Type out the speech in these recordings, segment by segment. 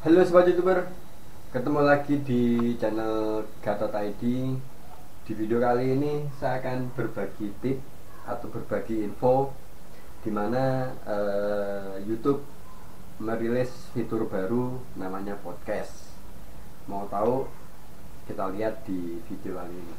Halo sobat youtuber, ketemu lagi di channel Gatot ID. Di video kali ini saya akan berbagi tip atau berbagi info dimana YouTube merilis fitur baru namanya podcast. Mau tahu? Kita lihat di video kali ini.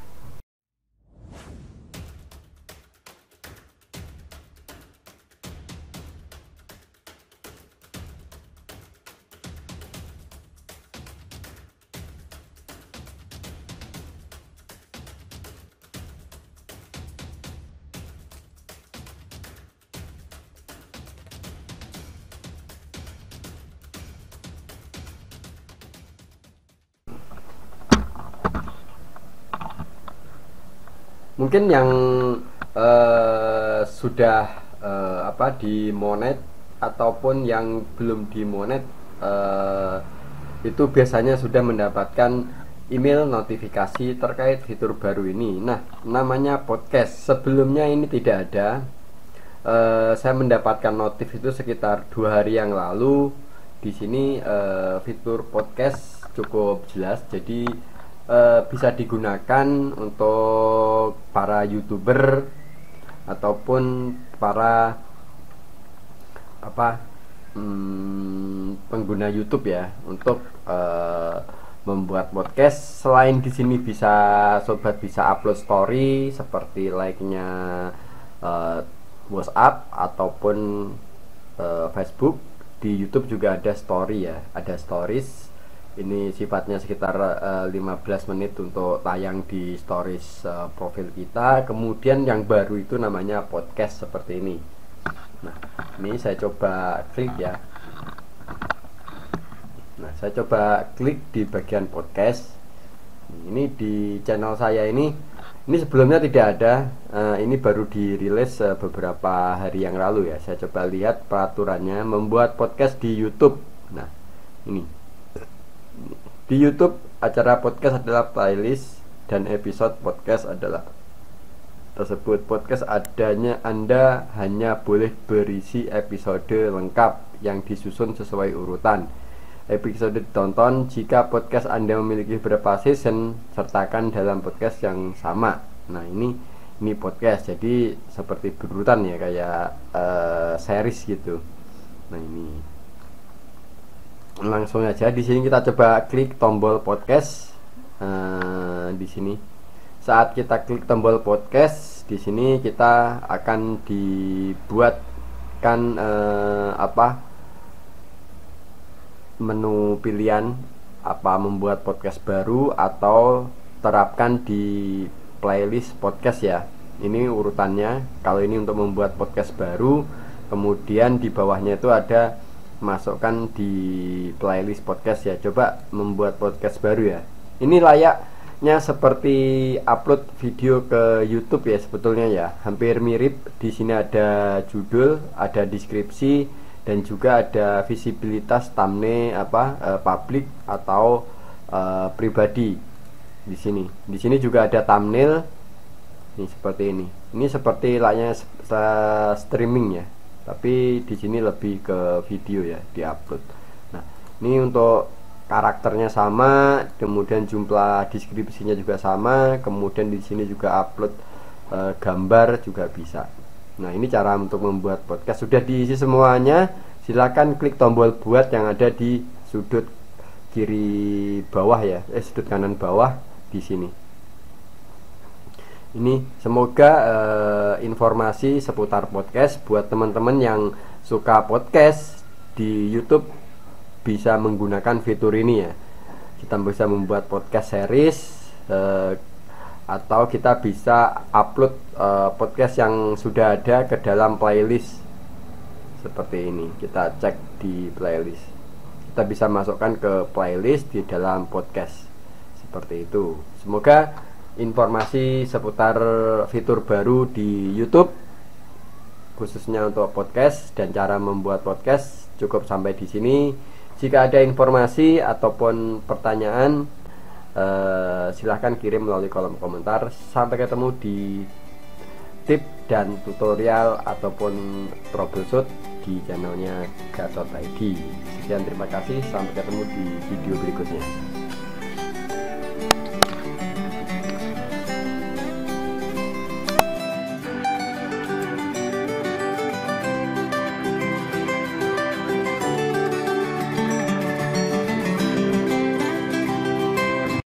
Mungkin yang sudah di monet ataupun yang belum di monet itu biasanya sudah mendapatkan email notifikasi terkait fitur baru ini. Nah, namanya podcast. Sebelumnya ini tidak ada. Saya mendapatkan notif itu sekitar 2 hari yang lalu. Di sini fitur podcast cukup jelas, jadi bisa digunakan untuk para YouTuber ataupun para pengguna YouTube ya, untuk membuat podcast. Selain di sini sobat bisa upload story seperti like-nya WhatsApp ataupun Facebook. Di YouTube juga ada story ya, ada stories. Ini sifatnya sekitar 15 menit untuk tayang di stories profil kita. Kemudian yang baru itu namanya podcast seperti ini. Nah, ini saya coba klik ya. Nah, saya coba klik di bagian podcast. Ini di channel saya ini sebelumnya tidak ada. Ini baru dirilis beberapa hari yang lalu ya. Saya coba lihat peraturannya membuat podcast di YouTube. Nah, ini di YouTube acara podcast adalah playlist dan episode podcast adalah tersebut. Podcast adanya Anda hanya boleh berisi episode lengkap yang disusun sesuai urutan episode ditonton. Jika podcast Anda memiliki beberapa season, sertakan dalam podcast yang sama. Nah, ini podcast, jadi seperti berurutan ya, kayak series gitu. Nah, ini langsung aja di sini kita coba klik tombol podcast. Di sini saat kita klik tombol podcast, di sini kita akan dibuatkan menu pilihan membuat podcast baru atau terapkan di playlist podcast ya. Ini urutannya. Kalau ini untuk membuat podcast baru, kemudian di bawahnya itu ada masukkan di playlist podcast ya. Coba membuat podcast baru ya. Ini layaknya seperti upload video ke YouTube ya sebetulnya ya. Hampir mirip. Di sini ada judul, ada deskripsi, dan juga ada visibilitas thumbnail publik atau pribadi. Di sini juga ada thumbnail. Ini seperti ini. Ini seperti layaknya streaming ya. Tapi di sini lebih ke video ya, diupload. Nah, ini untuk karakternya sama, kemudian jumlah deskripsinya juga sama, kemudian di sini juga upload gambar juga bisa. Nah, ini cara untuk membuat podcast. Sudah diisi semuanya. Silakan klik tombol buat yang ada di sudut kiri bawah ya, sudut kanan bawah di sini. Ini semoga informasi seputar podcast buat teman-teman yang suka podcast di YouTube bisa menggunakan fitur ini ya. Kita bisa membuat podcast series atau kita bisa upload podcast yang sudah ada ke dalam playlist seperti ini. Kita cek di playlist. Kita bisa masukkan ke playlist di dalam podcast seperti itu. Semoga informasi seputar fitur baru di YouTube khususnya untuk podcast dan cara membuat podcast cukup sampai di sini. Jika ada informasi ataupun pertanyaan, silahkan kirim melalui kolom komentar. Sampai ketemu di tip dan tutorial ataupun troubleshoot di channelnya Gatot ID. Sekian, terima kasih, sampai ketemu di video berikutnya.